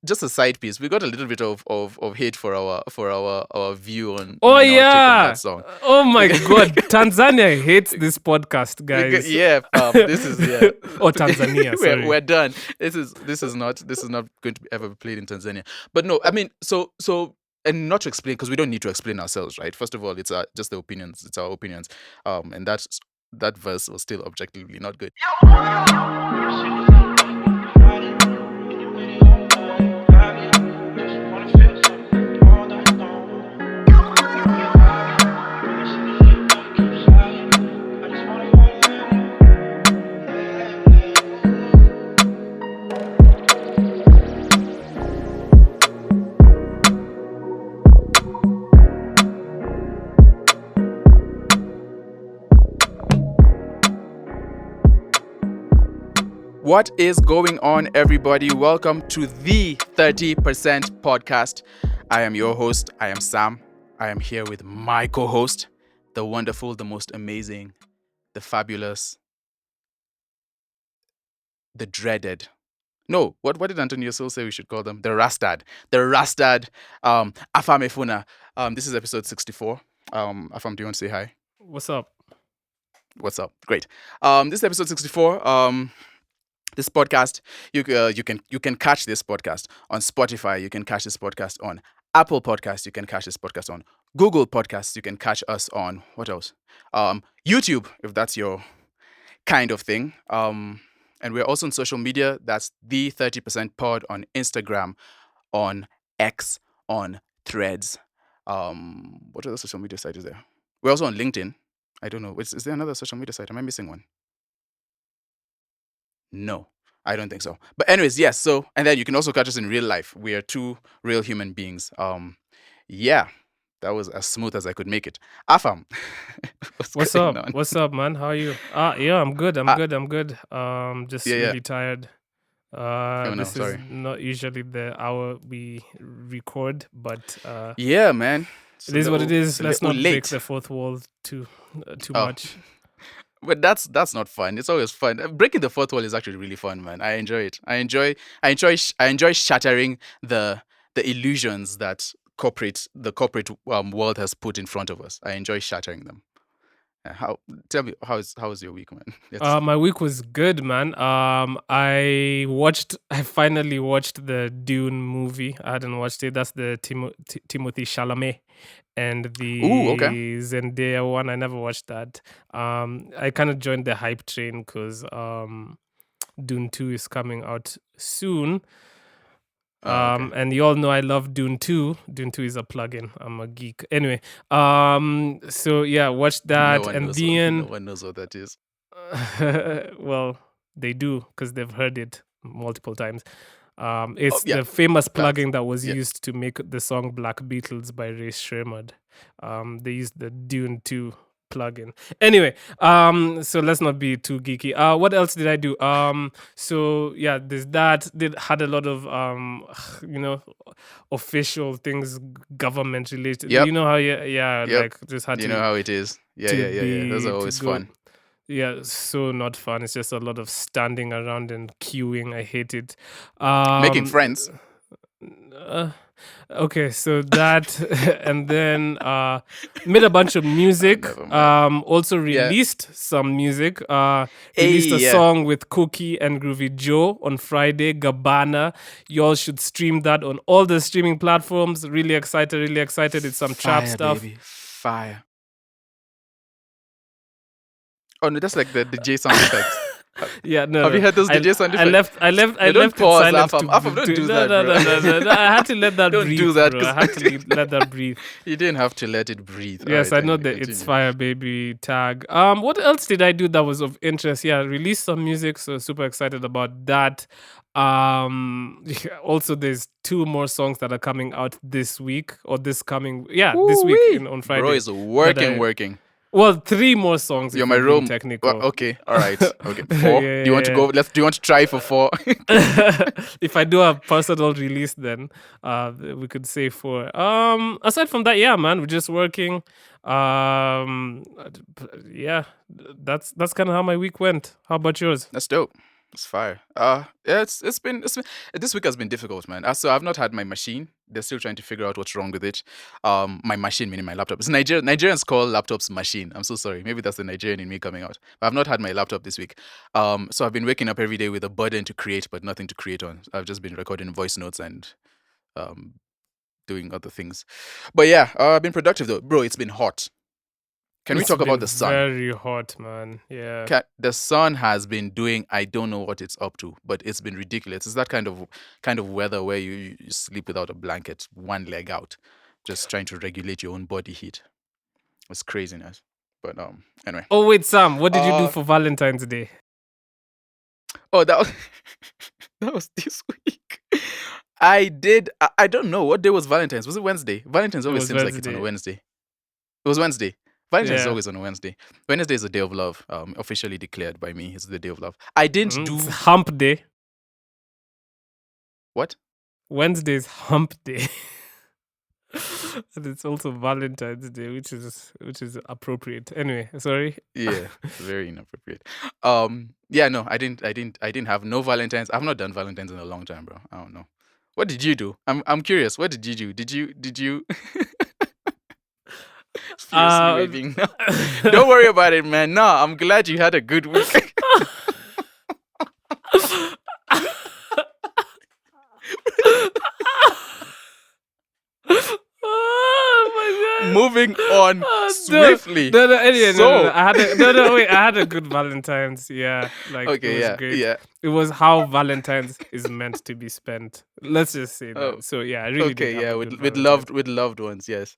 just a side piece. We got a little bit of hate for our view on Oh take on yeah! that song. Oh my god! Tanzania hates this podcast, guys. This is Oh, Tanzania. Sorry. we're done. This is not going to ever be played in Tanzania. But no, I mean, so and not to explain, because we don't need to explain ourselves, right? First of all, it's just the opinions. It's our opinions. And that verse was still objectively not good. What is going on, everybody? Welcome to the 30% podcast. I am your host. I am Sam. I am here with my co-host, the wonderful, the most amazing, the fabulous, the dreaded. No, what did Antonio Sil say we should call them? The Rastad. Afamefuna. This is episode 64. Afam, do you want to say hi? What's up? What's up? Great. This is episode 64. This podcast, you can catch this podcast on Spotify. You can catch this podcast on Apple Podcasts. You can catch this podcast on Google Podcasts. You can catch us on what else? YouTube, if that's your kind of thing. And we're also on social media. That's the 30% pod on Instagram, on X, on Threads. What other social media site is there? We're also on LinkedIn. I don't know. Is there another social media site? Am I missing one? No, I don't think so. But anyways, yes. So, and then you can also catch us in real life. We are two real human beings. Yeah, that was as smooth as I could make it. Afam, What's up? On? What's up, man? How are you? Yeah, I'm good. I'm good. Just really tired. This is not usually the hour we record, but yeah, man. It is what it is. Let's not break the fourth wall too much. But that's not fun. It's always fun. Breaking the fourth wall is actually really fun, man. I enjoy it. I enjoy shattering the illusions that the corporate world has put in front of us. I enjoy shattering them. Tell me, how was your week, man? My week was good, man. I finally watched the Dune movie. I hadn't watched it. That's the Timothée Chalamet and the Zendaya one. I never watched that. I kind of joined the hype train because Dune 2 is coming out soon. And you all know I love Dune 2. Dune 2 is a plugin. I'm a geek. Anyway, so yeah, watch that. No one knows what that is. Well, they do because they've heard it multiple times. It's the famous plugin that was used to make the song Black Beatles by Ray Shremmerd. They used the Dune 2 plugin. Anyway, so let's not be too geeky. What else did I do? So yeah, there's that. Had a lot of official things, government related. Yep. You know how like just had to. You know how it is. Yeah. Those are always fun. Yeah, so not fun. It's just a lot of standing around and queuing. I hate it. Making friends. Okay, so that and then made a bunch of music. Also released some music. Released a song with Cookie and Groovy Joe on Friday, Gabbana. Y'all should stream that on all the streaming platforms. Really excited. It's some trap stuff. Baby. Fire. Oh no, that's like the DJ sound effects. Yeah, no. Have you heard those DJ sound effects? I left don't pause, silent Afam, don't do that, bro. No. I had to let that don't breathe. Do that, bro. I had to let that breathe. You didn't have to let it breathe. Yes, right, I know that continue. It's Fire Baby tag. What else did I do that was of interest? Yeah, released some music, so super excited about that. Also there's 2 more songs that are coming out this week or this coming this week on Friday. Bro is working. Well, 3 more songs. You're my room. Technical. Well, okay, all right. Okay, 4. Do you want to go? Do you want to try for 4? If I do a personal release, then we could say 4. Aside from that, yeah, man, we're just working. Yeah, that's kind of how my week went. How about yours? That's dope. It's fire. Yeah, it's been this week has been difficult, man. So I've not had my machine. They're still trying to figure out what's wrong with it. My machine, meaning my laptop. It's Nigerians call laptops machine. I'm so sorry. Maybe that's the Nigerian in me coming out. But I've not had my laptop this week. So I've been waking up every day with a burden to create, but nothing to create on. I've just been recording voice notes and um doing other things. But yeah, I've been productive though, bro. It's been hot. Can we It's talk about been the sun? very hot, man. Yeah. The sun has been doing, I don't know what it's up to, but it's been ridiculous. It's that kind of weather where you sleep without a blanket, one leg out, just trying to regulate your own body heat. It's craziness. But anyway. Oh wait, Sam, what did you do Uh for Valentine's Day? oh, that was that was this week. I did. I don't know what day was Valentine's. Was it Wednesday? Valentine's It always was seems like it's on a Wednesday. Wednesday. It was Wednesday. Valentine's is Yeah. always on a Wednesday. Wednesday is the day of love, officially declared by me. It's the day of love. I didn't It's do hump day. what? Wednesday's hump day. And it's also Valentine's Day, which is appropriate. Anyway, sorry. Yeah, very inappropriate. Yeah, no, I didn't have no Valentine's. I've not done Valentine's in a long time, bro. I don't know. What did you do? I'm curious. What did you do? Did you fiercely Uh, waving? No. Don't worry about it, man. No, I'm glad you had a good week. Oh my god. Moving on No, swiftly. anyway, So- wait, I had a good Valentine's. Yeah, like it Okay, was yeah, great. yeah. It was how Valentine's is meant to be spent. Let's just say that. Oh, So yeah, I really did Okay, have yeah, a with good with Valentine's. loved ones, yes.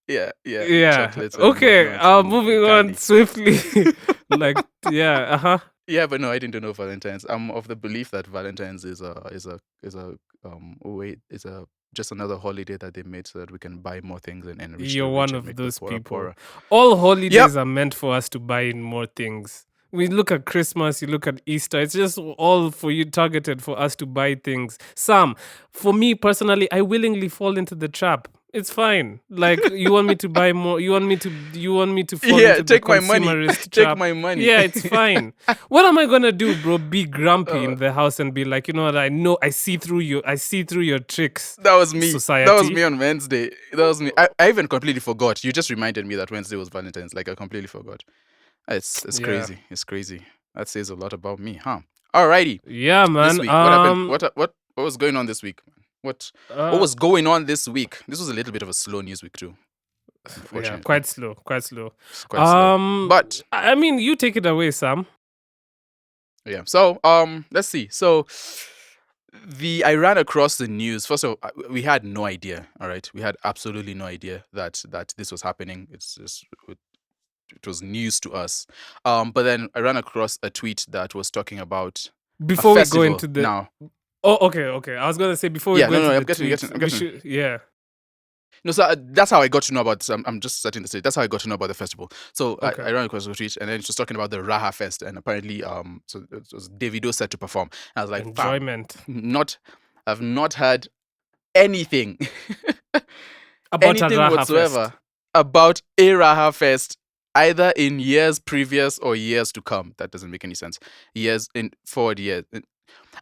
Yeah, yeah. Yeah. Chocolates and Okay. whatnot and Moving on candy. swiftly. Like yeah. Yeah, but no, I didn't do no Valentine's. I'm of the belief that Valentine's is just another holiday that they made so that we can buy more things and enrich the You're rich one and of make the those poor people. poorer. All holidays are meant for us to buy in more things. We look at Christmas, you look at Easter, it's just all for you, targeted for us to buy things. Sam, for me personally, I willingly fall into the trap. It's fine. Like you want me to buy more, you want me to fall Yeah, into the take my money. consumerist Take trap. my money. Yeah, it's fine. What am I gonna do, bro? Be grumpy in Uh, the house and be like, you know what? I know I see through your tricks. That was me. Society. That was me on Wednesday. That was me. I even completely forgot. You just reminded me that Wednesday was Valentine's. Like I completely forgot. It's Yeah. crazy. It's crazy. That says a lot about me, huh? Alrighty. Yeah, man. This week, what happened? What was going on this week? What was going on this week? This was a little bit of a slow news week too. Yeah, Unfortunately, quite slow. It's quite slow. But I mean, you take it away, Sam. yeah. So let's see. So I ran across the news. First of all, we had no idea. All right, we had absolutely no idea that this was happening. It was news to us. But then I ran across a tweet that was talking about Before a we festival go into the now. Oh, okay. I was gonna say before we Yeah, go into I'm the getting- tweets, I'm we getting- should, yeah. No, so that's how I got to know about. I'm just setting the stage. That's how I got to know about the festival. So Okay. I ran across the tweet, and then it was talking about the rahafest, and apparently, so it was Davido set to perform. And I was like, "Fam, Enjoyment I've not heard anything, about anything a whatsoever about a rahafest, either in years previous or years to come. That doesn't make any sense. Years in forward years.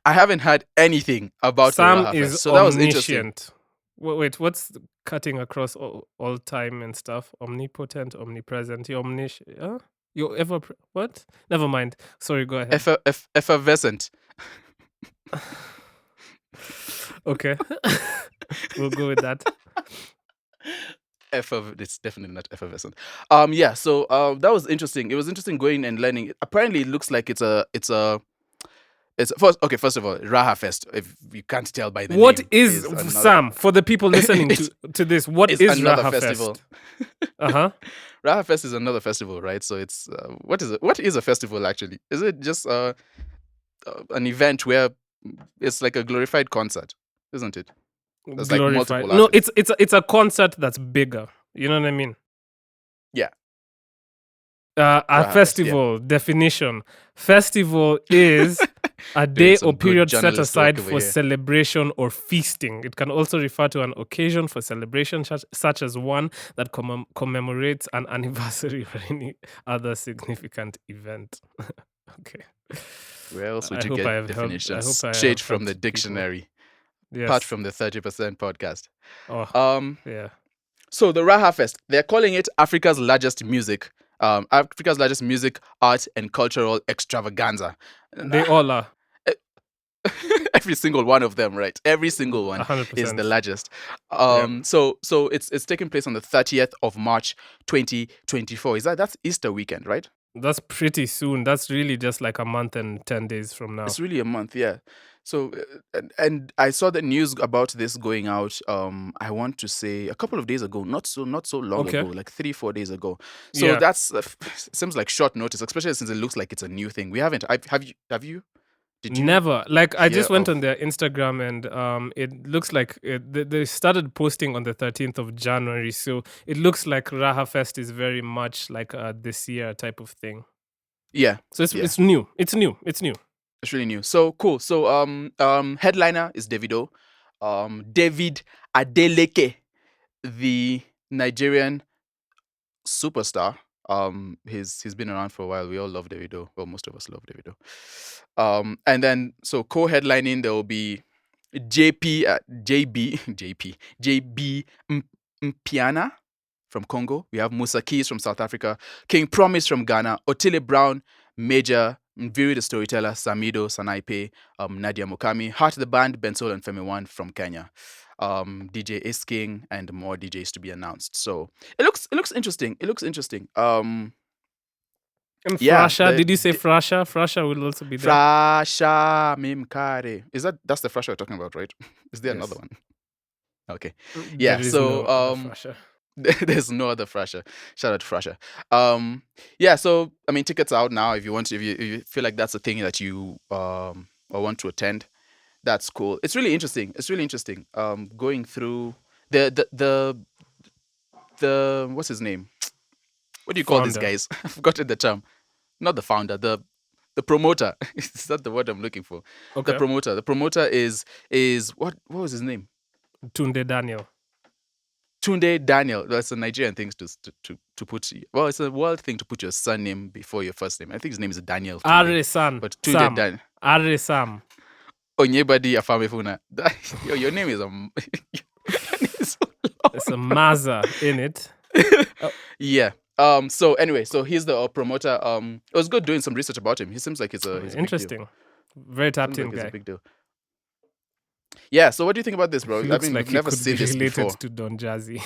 I haven't heard anything about the Sam rahafest. is So that was interesting. omniscient. Wait, what's cutting across all time and stuff? Omnipotent, omnipresent. You're omniscient. Huh? You're ever what? Never mind. Sorry, go ahead. Effervescent. Okay, we'll go with that. It's definitely not effervescent. Yeah, so that was interesting. It was interesting going and learning. Apparently it looks like it's first of all, rahafest. If you can't tell by the What name. is another- Sam, for the people listening to this, what it's is another rahafest? festival. Uh-huh. rahafest is another festival, right? So it's what is it? What is a festival actually? Is it just an event where it's like a glorified concert, isn't it? There's like Glorified. multiple No, artists. it's a concert that's bigger. You know what I mean? Yeah. A Rahafest, festival definition. Festival is a day some or good period set journalist aside work over for here. celebration or feasting. It can also refer to an occasion for celebration, such as one that commemorates an anniversary or any other significant event. Okay. Where else would I you hope I get have helped. I definitions hope I straight have from the helped people. dictionary? Apart Yes. from the 30% podcast. Oh, Um, yeah. so the rahafest, they're calling it Africa's largest music, art, and cultural extravaganza. And, They all are. every single one of them, right? Every single one is the 100%. largest. Yeah. So it's taking place on the 30th of March, 2024. That's Easter weekend, right? That's pretty soon. That's really just like a month and 10 days from now. It's really a month, yeah. So and I saw the news about this going out. I want to say a couple of days ago, not so long Okay. ago, like 3-4 days ago. So Yeah. that's seems like short notice, especially since it looks like it's a new thing. We haven't. Have you? Did you Never. Like I hear just went of? on their Instagram and it looks like they started posting on the 13th of January. So it looks like rahafest is very much like this year type of thing. Yeah, So yeah. it's new. It's new. It's new. It's really new. So cool. So headliner is Davido. David Adeleke, the Nigerian superstar. He's been around for a while. We all love Davido. Well, most of us love Davido. And then so co-headlining there will be JP JB JP JB Mpiana from Congo. We have Musa Keys from South Africa, King Promise from Ghana, Otile Brown, Major, Mviri the Storyteller, Samido, Sanaipe, Nadia Mukami, Heart the Band, Bensol and Femi One from Kenya, DJ Ace King, and more DJs to be announced. So it looks interesting. It looks interesting. And Yeah, Frasha, did you say Frasha? Frasha will also be there. Frasha Mimkare. That's the Frasha we're talking about, right? Is there another one? Okay. Yeah, There is so no other Frasha. there's no other Frasha. Shout out to Frasha. Yeah, so I mean tickets are out now if you feel like that's a thing that you or want to attend. That's cool. It's really interesting. Going through the what's his name? What do you call these Founder. guys? I've forgotten the term. Not the founder, the promoter. Is that the word I'm looking for? Okay. The promoter. The promoter is what was his name? Tunde Daniel. Tunde Daniel. That's a Nigerian thing to put. Well, it's a world thing to put your surname before your first name. I think his name is Daniel Tunde. Are-san. But Tunde Daniel. Are-sam. Onyebadi Afamefuna. Your name is There's a Maza in it. Yeah. So anyway, so he's the promoter. It was good doing some research about him. He seems like he's a interesting. Very tapped in guy. He's a big deal. Yeah. So what do you think about this, bro? He looks like we've never he could seen be this related before. to Don Jazzy.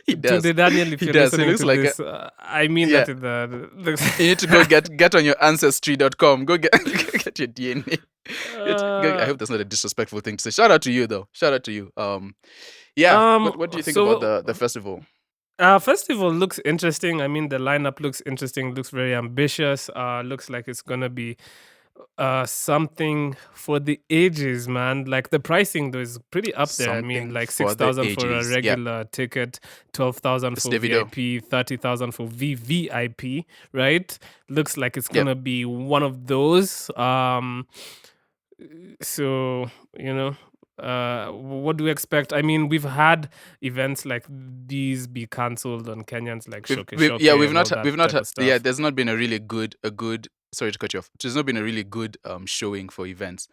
He does. Tunde Daniel, if He you're does. He listening looks to like this, I mean yeah. that in the You need to go get on your ancestry.com. Go get your DNA. I hope that's not a disrespectful thing to say. Shout out to you though. Shout out to you. Yeah. What do you think about the festival? Festival looks interesting. I mean, the lineup looks interesting. Looks very ambitious. Looks like it's gonna be something for the ages, man. Like the pricing though is pretty up there. I mean, Something like for the 6,000 for a ages. regular ticket, 12,000 for Davido. VIP, 30,000 for VVIP, right? Looks like it's gonna be one of those. So you know, what do we expect? I mean, we've had events like these be cancelled on Kenyans, like Shoke. We've not had. Yeah, there's not been a really good. Sorry to cut you off. There's not been a really good showing for events.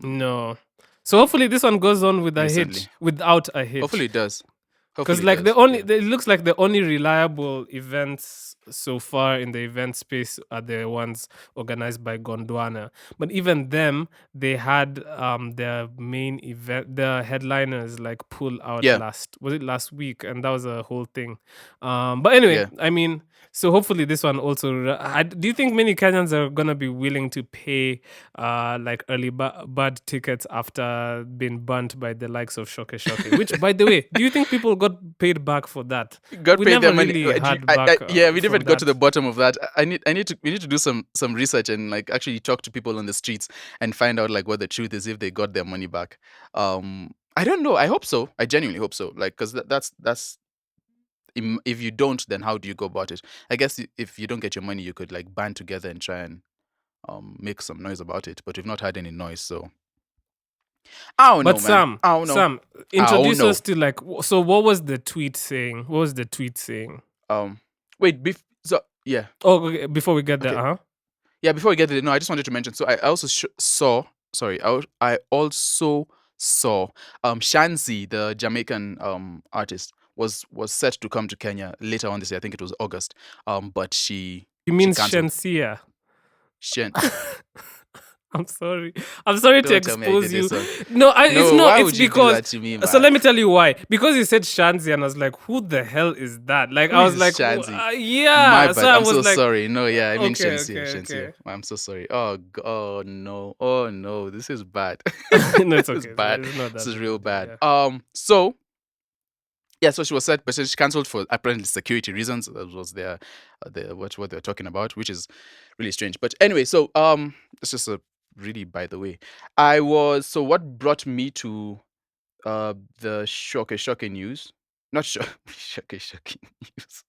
No. So hopefully this one goes on with recently. a hitch, without a hitch. Hopefully it does. Because like it looks like the only reliable events so far in the event space are the ones organized by Gondwana. But even them, they had their main event, the headliners like pull out last week, and that was a whole thing. But anyway, I mean, so hopefully this one also. Do you think many Kenyans are gonna be willing to pay like early bird tickets after being burnt by the likes of Shoke? Which, by the way, do you think people got paid back for that? We paid their money. Really we never got to the bottom of that. We need to do some research and like actually talk to people on the streets and find out like what the truth is, if they got their money back. I don't know. I hope so. I genuinely hope so. Like, because that's if you don't, then how do you go about it? I guess if you don't get your money, you could like band together and try and make some noise about it. But we've not had any noise, so I don't know, man. Sam, introduce us to like. So, what was the tweet saying? Wait, Yeah. Oh, okay, before we get there, Okay. Yeah. Before we get there, no, I just wanted to mention. So I also saw. Sorry, I also saw Shanzi, the Jamaican artist, was set to come to Kenya later on this year. I think it was August. But she You mean cancelled. Shensia? Shen. I'm sorry. I'm sorry to Don't tell me I expose did you. this one. No, it's No, not. why It's would you do because. that to me, So man? let me tell you why. Because you said Shanzi, and I was like, "Who the hell is that?" Like, Who I was is like, Shanzi? My "Yeah." So bad. I I'm was so like, sorry. No, yeah, I mean "Okay, Shensia. okay, Shensia. okay." I'm so sorry. Oh, oh no. Oh no. This is bad. No, it's This is okay. bad. It's not This that is big of real a deal. bad. Yeah. So yeah, so she was set, but she cancelled for apparently security reasons. That was what they're talking about, which is really strange. But anyway, so it's just a really by the way. So what brought me to the shocking news? Not shocking news.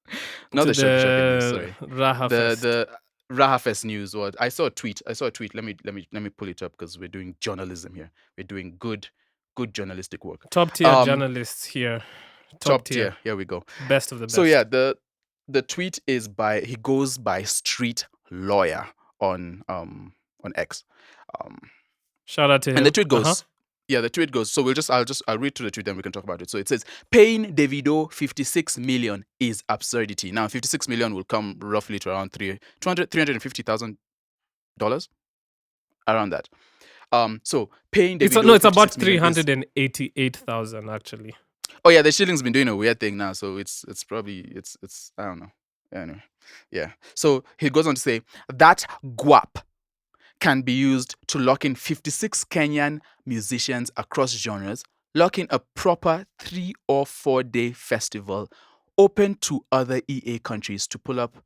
Not To the shocking news, the sorry. rahafest. The rahafest news. What I saw a tweet. Let me pull it up because we're doing journalism here. We're doing good journalistic work. Top tier journalists here. Top Top tier. tier. Here we go. Best of the best. So yeah, the tweet is he goes by Street Lawyer on X. Shout out to him. And the tweet goes, the tweet goes. So I'll read through the tweet, then we can talk about it. So it says, paying Davido 56 million is absurdity. Now 56 million will come roughly to around $350,000, around that. So paying Davido It's about 388,000 actually. Oh yeah, the shilling's been doing a weird thing now, so it's probably it's I don't know. Anyway, yeah. So he goes on to say that guap can be used to lock in 56 Kenyan musicians across genres, lock in a proper 3 or 4 day festival open to other EA countries to pull up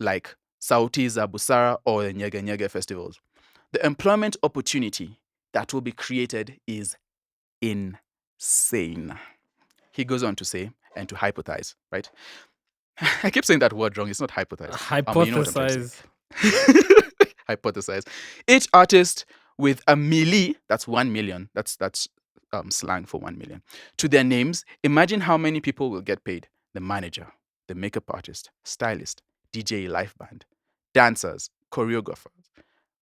like Sauti za Busara or the Nyege Nyege festivals. The employment opportunity that will be created is insane. He goes on to say and to hypothesize, right? I keep saying that word wrong. It's not hypothesize. Hypothesize. You know what I'm trying to say. Hypothesize. Each artist with a milli, that's 1 million. That's slang for 1 million. To their names, imagine how many people will get paid. The manager, the makeup artist, stylist, DJ live band, dancers, choreographers,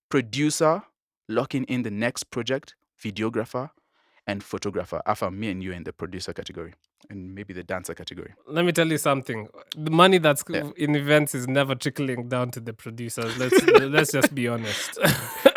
producer, locking in the next project, videographer, and photographer. After me and you in the producer category and maybe the dancer category. Let me tell you something. The money that's in events is never trickling down to the producers. Let's just be honest.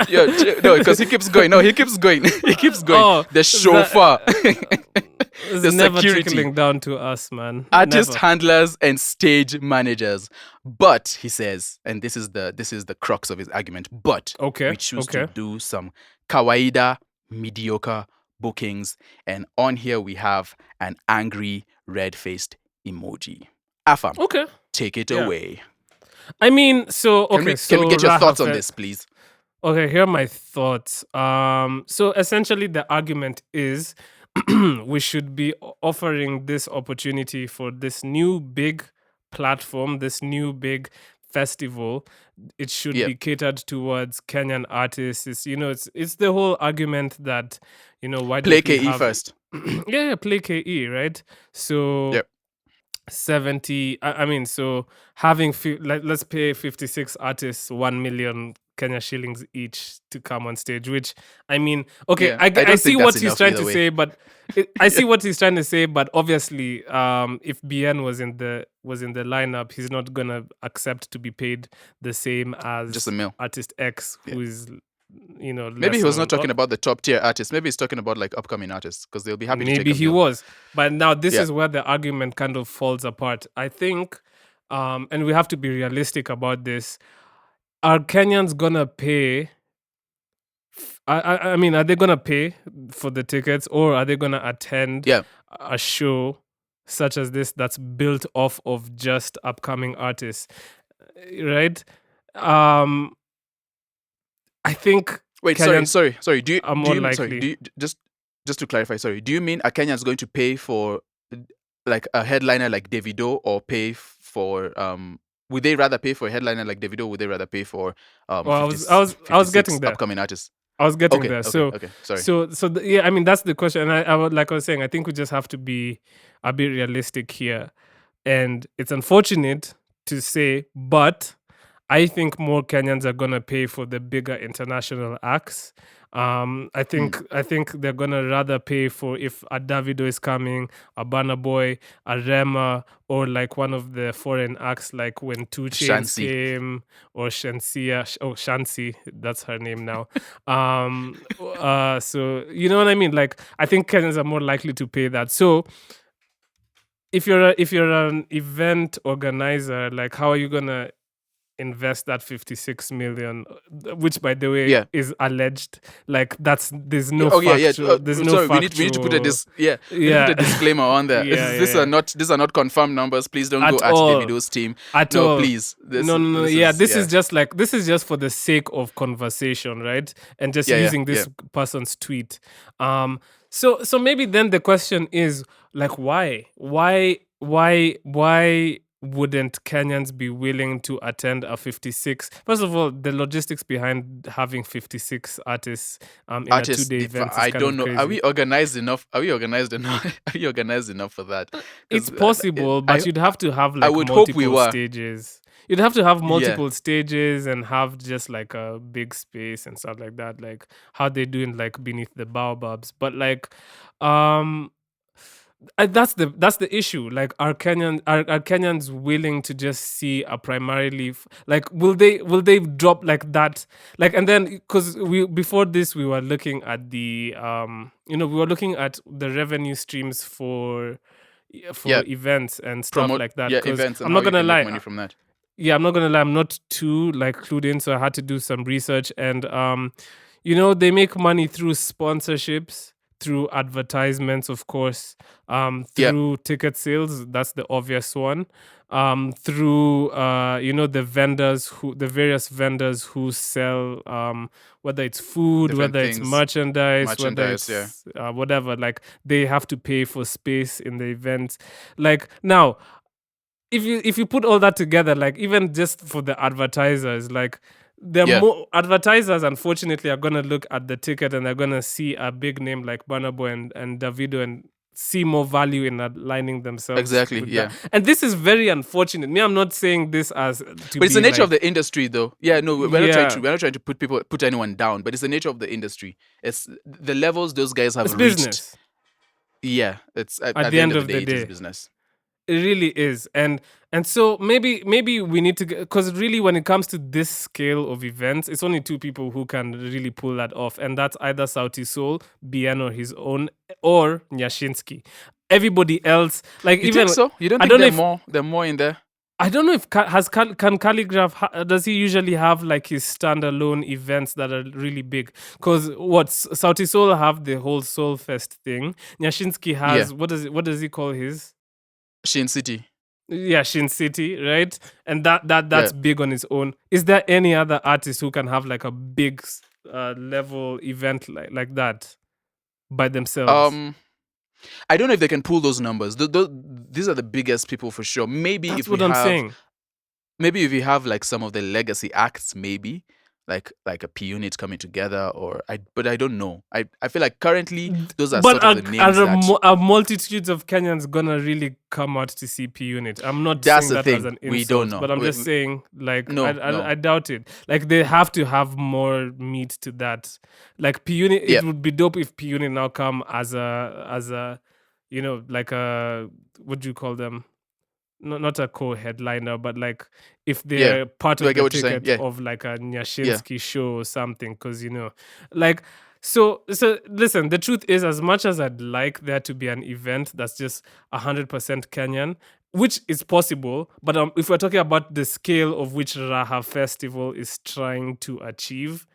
Yeah, no, because he keeps going. No, he keeps going. He keeps going. Oh, the chauffeur, it's the never security, trickling down to us, man. artist Never. handlers and stage managers. But he says, and this is the crux of his argument. But we choose to do some kawaida, mediocre bookings, and on here we have an angry red-faced emoji. Afam, take it away. I mean, so okay. Can we get your thoughts on this, please? Okay, here are my thoughts. So essentially, the argument is we should be offering this opportunity for this new big platform, this new big festival. It should be catered towards Kenyan artists. It's the whole argument that why play don't we KE have... first? Yeah, play KE, right? So 70. I mean, so having let's pay 56 artists 1 million Kenya shillings each to come on stage. Which I mean, okay, I see what he's trying to say, but I see what he's trying to say. But obviously, if BN was in the lineup, he's not gonna accept to be paid the same as just a mil. Artist X, who is maybe he was not talking about the top tier artists. Maybe he's talking about like upcoming artists because they'll be happy. Maybe he was, but now this is where the argument kind of falls apart. I think, and we have to be realistic about this. Are Kenyans gonna pay? I mean, are they gonna pay for the tickets, or are they gonna attend a show such as this that's built off of just upcoming artists, right? I think. Wait, Kenyans sorry. Do you likely. Sorry, do you, just to clarify? Sorry, do you mean are Kenyans going to pay for like a headliner like Davido, or pay for Would they rather pay for a headliner like Davido? Would they rather pay for I was getting there. Upcoming artists. I was getting there. Okay, sorry. So yeah, I mean that's the question. And I would, like I was saying, I think we just have to be a bit realistic here. And it's unfortunate to say, but I think more Kenyans are gonna pay for the bigger international acts. I think they're gonna rather pay for if a Davido is coming, a Burna Boy, a Rema, or like one of the foreign acts, like when Two Chains Shansi. came, or Shansi, that's her name now. So you know what I mean? Like, I think Kenyans are more likely to pay that. So if you're an event organizer, like, how are you gonna invest that 56 million, which by the way Yeah. is alleged? Like, there's Yeah, no oh yeah, yeah. factual, there's no Sorry, we need to put a factual. we need to put a Yeah. disclaimer on there. Yeah, These yeah, are not confirmed numbers. Please don't go at at all. Davido's team. At No, all. please. No, no, no. This Yeah, is this is just like, this is just for the sake of conversation, right? And just yeah, using yeah. this person's tweet. So maybe then the question is, like, why wouldn't Kenyans be willing to attend a 56? First of all, the logistics behind having 56 artists in a Artists, 2-day if event is I kind don't of know, are crazy. we organized enough? Are we organized enough? Are we organized enough for that? It's Because possible, but you'd have to have I like would hope we multiple were. stages. You'd have to have Yeah. multiple stages and have just like a big space and stuff like that, like how they do in like Beneath the Baobabs. But like, um, that's the issue. Like, are Kenyans willing to just see a primarily like, will they drop like that? Like, and then, because we before this we were looking at the we were looking at the revenue streams for Yeah. events and stuff Promote like that. Because events and I'm how not you gonna can make lie, money from that. yeah, I'm not gonna lie, I'm not too like clued in, so I had to do some research. And they make money through sponsorships, through advertisements, of course, Yeah. through ticket sales. That's the obvious one. Through the various vendors who sell, whether it's food, Different whether it's things. merchandise, whether Merchandise, yeah. it's whatever. Like, they have to pay for space in the events. Like, now, if you put all that together, like, even just for the advertisers, like, the Yeah. more advertisers, unfortunately, are gonna look at the ticket and they're gonna see a big name like Burna Boy and Davido and see more value in aligning themselves Exactly. with that. Yeah. And this is very unfortunate. Me, I'm not saying this as to But it's the be nature of like, the industry, though. Yeah, no, yeah, we're not trying to put anyone down, but it's the nature of the industry. It's the levels those guys have it's reached. business Yeah, it's at at the the end end of the of the day, it is day. business. It really is. And so maybe we need to, because really, when it comes to this scale of events, it's only two people who can really pull that off, and that's either Sauti Soul, Bien or his own, or Nyashinsky. Everybody else, like, You think even, so? You don't I think don't know if they're more in there? I don't know if can Calligraph does he usually have like his standalone events that are really big? Because Sauti Soul have the whole Soul Fest thing. Nyashinsky Yeah, has, what does he call his? Shin City. Yeah, Shin City, right? And that's Yeah. big on its own. Is there any other artist who can have like a big level event like that by themselves? Um, I don't know if they can pull those numbers. These are the biggest people for sure. That's what I'm saying. Maybe if you have like some of the legacy acts, maybe like a P unit coming together, but I don't know. I feel like currently those are But sort of the names that are multitudes of Kenyans gonna really come out to see P Unit? I'm not that's saying the that as thing. an We don't insult, know. but I'm just saying, like, No, no. I doubt it. Like, they have to have more meat to that. Like, P Unit, Yeah, it would be dope if P Unit now come as a like a, what do you call them? Not a co-headliner, but like, if yeah. they're part Do I of get the what you're saying? ticket Yeah, of like a yeah. Nyashinsky show or something, because like, so listen, the truth is, as much as I'd like there to be an event that's just 100% Kenyan, which is possible, but if we're talking about the scale of which Raha Festival is trying to achieve,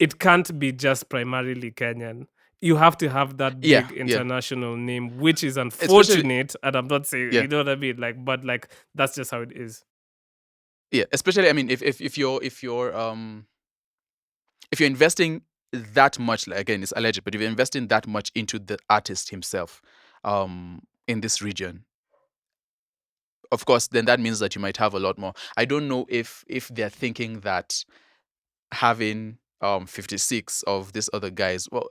it can't be just primarily Kenyan. You have to have that Yeah, big yeah. international name, which is Especially unfortunate. And I'm not saying, yeah, you know what I mean? Like, but like, that's just how it is. yeah. Especially I mean if you're investing that much, like, again, it's alleged, but if you're investing that much into the artist himself, in this region, of course, then that means that you might have a lot more. I don't know if they're thinking that having 56 of these other guys. Well,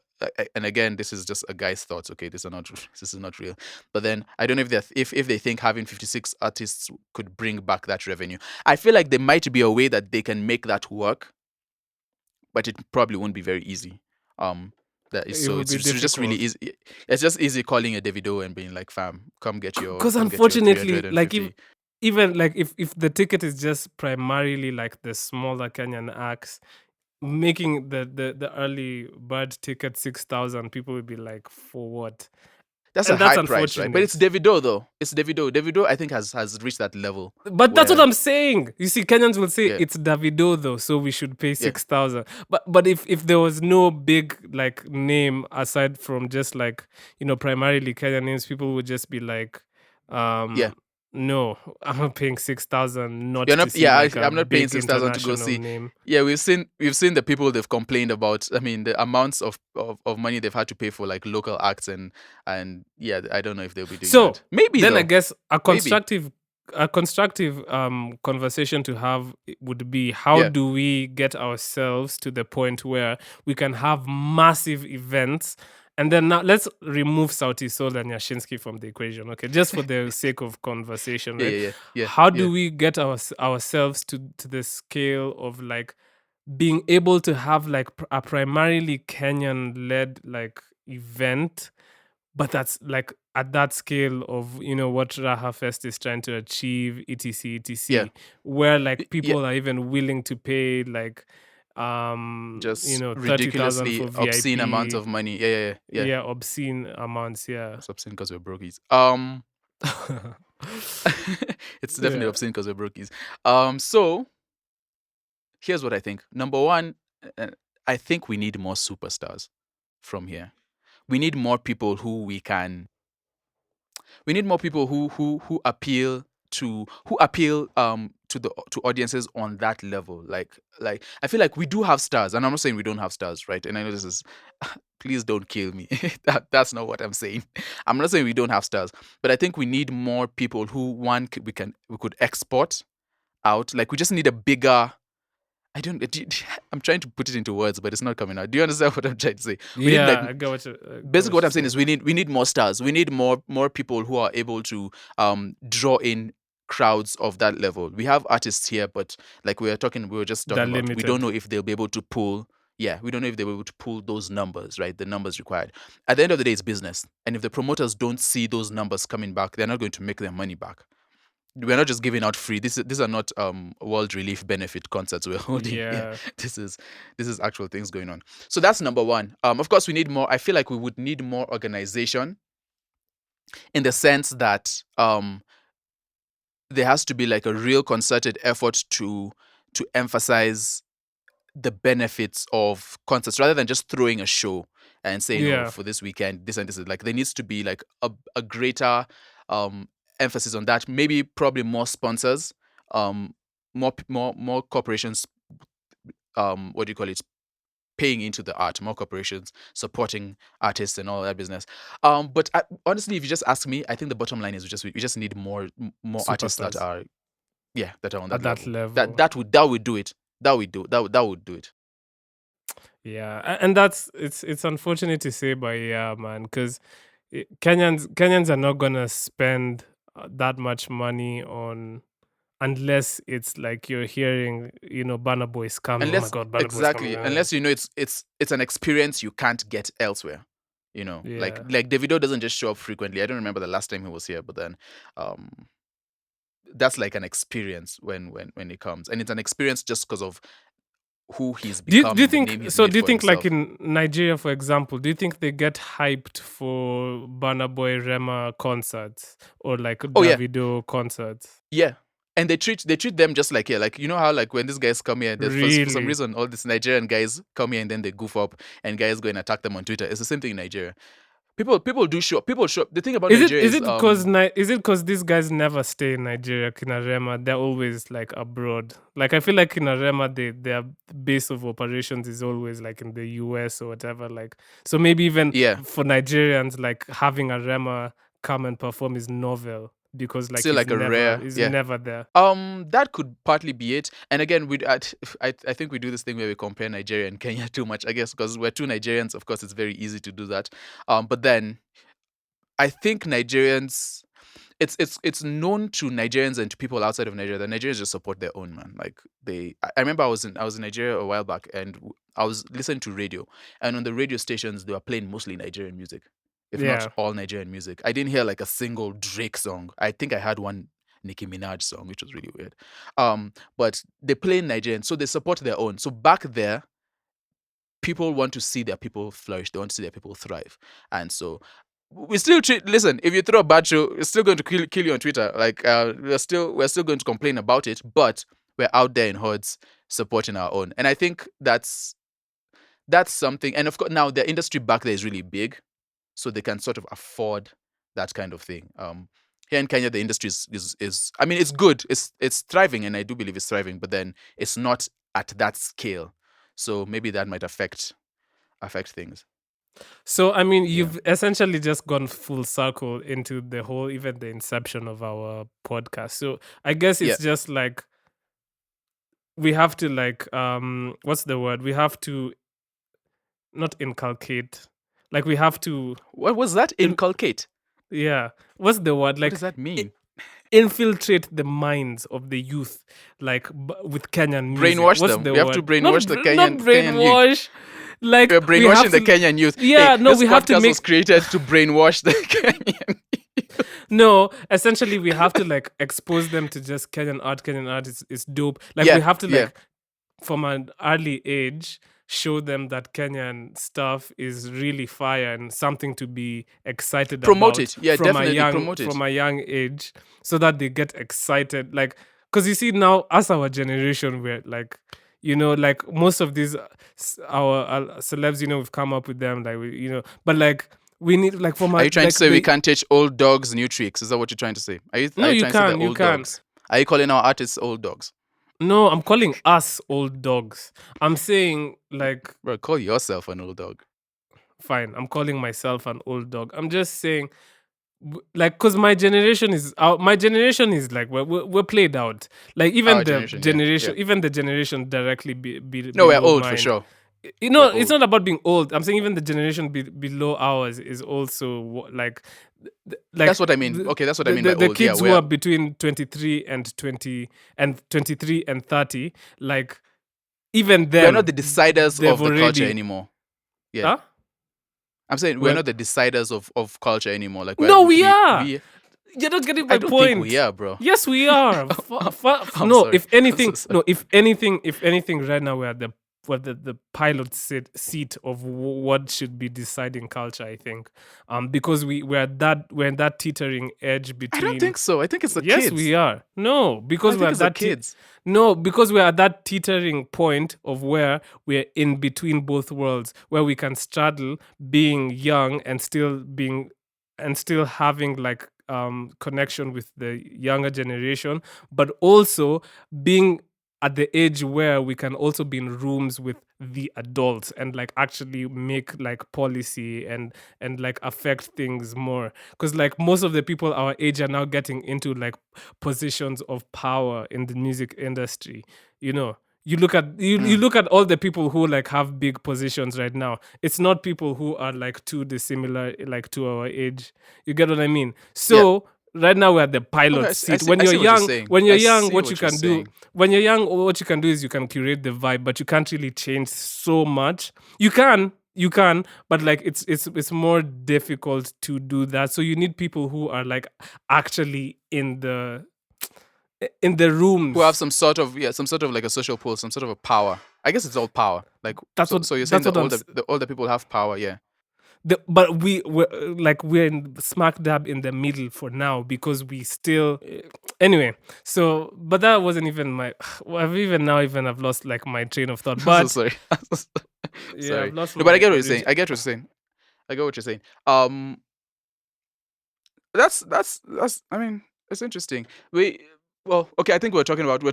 and again, this is just a guy's thoughts. Okay, this is not real. But then I don't know if if they think having 56 artists could bring back that revenue. I feel like there might be a way that they can make that work, but it probably won't be very easy. That is It so would be it's just really difficult. easy. It's just easy calling a Davido and being like, "Fam, Because come get your unfortunately, like 350." even like if the ticket is just primarily like the smaller Kenyan acts, making the early bird ticket 6,000, people would be like, for what? That's a And that's high price, right? But it's unfortunate. Davido though. It's Davido. Davido, I think, has reached that level But that's what where I'm saying. You see, Kenyans will say yeah, it's Davido though, so we should pay yeah, 6,000. But if there was no big like name aside from just like, primarily Kenyan names, people would just be like, yeah. no, I'm not paying 6,000 not You're to not. see Yeah, like a I'm not paying big 6,000 to go international see. name. Yeah, we've seen the people they've complained about. I mean, the amounts of money they've had to pay for like local acts and yeah, I don't know if they'll be doing So that. Maybe then I though. guess Maybe. a constructive conversation to have would be, how Yeah, do we get ourselves to the point where we can have massive events? And then now let's remove Sauti Sol and Yashinsky from the equation, okay? Just for the sake of conversation, yeah, right? yeah, yeah, yeah, How yeah, do we get ourselves to the scale of like being able to have like a primarily Kenyan led like event, but that's like at that scale of what rahafest is trying to achieve, etc, yeah, etc, where like yeah. people are even willing to pay like Just 30,000 ridiculously for obscene amounts VIP. of money. Yeah, yeah, yeah, yeah. Yeah, obscene amounts. Yeah. It's obscene because we're brokies. It's definitely Yeah. obscene because we're brokies. So here's what I think. Number one, uh, I think we need more superstars from here. We need more people who we can. We need more people who appeal to audiences on that level. Like I feel like we do have stars, and I'm not saying we don't have stars, right? And I know this is. Please don't kill me. That's not what I'm saying. I'm not saying we don't have stars, but I think we need more people who we could export out. Like we just need a bigger. I don't. I'm trying to put it into words, but it's not coming out. Do you understand what I'm trying to say? We need like Yeah, I get what basically what you're I'm saying is saying. we need more stars. We need more people who are able to draw in crowds of that level. We have artists here, but like we were just They're talking about, we don't limited. know if they'll be able to pull. Yeah, we don't know if they'll be able to pull those numbers, right? The numbers required. At the end of the day, it's business, and if the promoters don't see those numbers coming back, they're not going to make their money back. We're not just giving out free. These are not world relief benefit concerts we're holding. Yeah, Yeah. this is actual things going on. So that's number one. Of course, we need more. I feel like we would need more organization in the sense that there has to be like a real concerted effort to emphasize the benefits of concerts rather than just throwing a show and saying, "Oh, Yeah. for this weekend, this and this is like." There needs to be like a greater um, emphasis on that. Maybe probably more sponsors, more corporations. What do you call it? Paying into the art, more corporations supporting artists and all that business. But honestly, if you just ask me, I think the bottom line is we just need more artists that Superstars are that are on at that that level. That level. that would do it. That would do it. Yeah, and that's it's unfortunate to say, but yeah, man, because Kenyans are not gonna spend that much money on, unless it's like you're hearing, Burna Boy's coming. Oh my Unless God, Burna Boy's coming. exactly, unless it's an experience you can't get elsewhere. Like Yeah. Davido doesn't just show up frequently. I don't remember the last time he was here, but then um that's like an experience when it comes, and it's an experience just because of who he's Do you become, the name think he's so? made Do you for think like himself. in Nigeria, for example, do you think they get hyped for Burna Boy Rema concerts or like Oh yeah, Davido concerts? yeah. And they treat them just like, yeah, like you know how like when these guys come here, for some Really? reason all these Nigerian guys come here and then they goof up and guys go and attack them on Twitter. It's the same thing in Nigeria. People do show up. People show up. The thing about Is it Nigeria is is it because these guys never stay in Nigeria, Kinarema? They're always like abroad. Like I feel like Kinarema, their base of operations is always like in the US or whatever. Like so maybe even yeah. for Nigerians, like having a Rema come and perform is novel. because like Still he's like a rare, yeah. never there. That could partly be it. And again, I think we do this thing where we compare Nigeria and Kenya too much, I guess, because we're two Nigerians. Of course, it's very easy to do that. But then I think Nigerians, it's known to Nigerians and to people outside of Nigeria that Nigerians just support their own, man. Like I remember I was in Nigeria a while back, and I was listening to radio, and on the radio stations they were playing mostly Nigerian music, if not Yeah. all Nigerian music. I didn't hear like a single Drake song. I think I had one Nicki Minaj song, which was really weird. But they play Nigerian, so they support their own. So back there, people want to see their people flourish. They want to see their people thrive, and so we still listen. If you throw a bad show, it's still going to kill you on Twitter. Like we're still going to complain about it, but we're out there in hordes supporting our own, and I think that's something. And of course, now the industry back there is really big, so they can sort of afford that kind of thing. Here in Kenya, the industry is I mean, it's good. It's thriving, and I do believe it's thriving, but then it's not at that scale. So maybe that might affect things. So I mean, you've essentially just gone full circle into the whole, even the inception of our podcast. So I guess it's just like we have to like what's the word? We have to not inculcate. Like we have to What was that? Inculcate. Yeah. What's the word? Like what does that mean? Infiltrate the minds of the youth, like with Kenyan music. Brainwash What's them. the We have word? to brainwash the Not Kenyan youth. Like We're brainwashing the Kenyan youth. Yeah, hey, no, this we have to podcast make was created to brainwash the Kenyan youth. No, essentially we have to like expose them to just Kenyan art. Kenyan art is dope. Like we have to like from an early age show them that Kenyan stuff is really fire and something to be excited Promote about. it. Yeah, from definitely a young, promote it. From a young age, so that they get excited. Like, because you see now, as our generation, we're like, you know, like most of these our celebs, you know, we've come up with them, like you know, but like we need like from. Are you trying like, to say we can't teach old dogs new tricks? Is that what you're trying to say? Are you No, you trying to say can. they're You old can. dogs? Are you calling our artists old dogs? No, I'm calling us old dogs. I'm saying like, bro, call yourself an old dog. Fine, I'm calling myself an old dog. I'm just saying, like, because my generation is like we're played out. Like even Our the generation, yeah. even the generation directly No, we're below old mine. for sure. You know, it's not about being old. I'm saying even the generation below ours is also like that's what I mean. Okay, that's what I mean by the old. kids who are between 23 and 20 and 23 and 30, like even them, we're not the deciders of the culture anymore. Yeah. Huh? I'm saying we're not the deciders of culture anymore. Like no, we are. You're not getting my I don't point. think we are, bro. Yes, we are. No, sorry. if anything, no, if anything, right now we're at the pilot seat of what should be deciding culture. I think, because we're in that teetering edge between. I don't think so. I think it's the kids. Yes, we are. No, because I we're think at that kids. No, because we're at that teetering point of where we're in between both worlds, where we can straddle being young and still having like connection with the younger generation, but also being at the age where we can also be in rooms with the adults and like actually make like policy and like affect things more, because like most of the people our age are now getting into like positions of power in the music industry. You know, you look at you look at all the people who like have big positions right now. It's not people who are like too dissimilar like to our age. You get what I mean? So right now we're at the pilot seat. When you're young, what you can do is you can curate the vibe, but you can't really change so much. You can, but like it's more difficult to do that. So you need people who are like actually in the rooms, who have some sort of like a social pull, some sort of a power. I guess it's all power. Like so you're saying the older people have power, yeah. But we're in smack dab in the middle for now, because we still anyway. So, but that wasn't even my. I've lost like my train of thought. But sorry. Yeah, I've lost. No, but I get what you're saying. I get what you're saying. That's. I mean, it's interesting. Well, okay. I think we're talking about the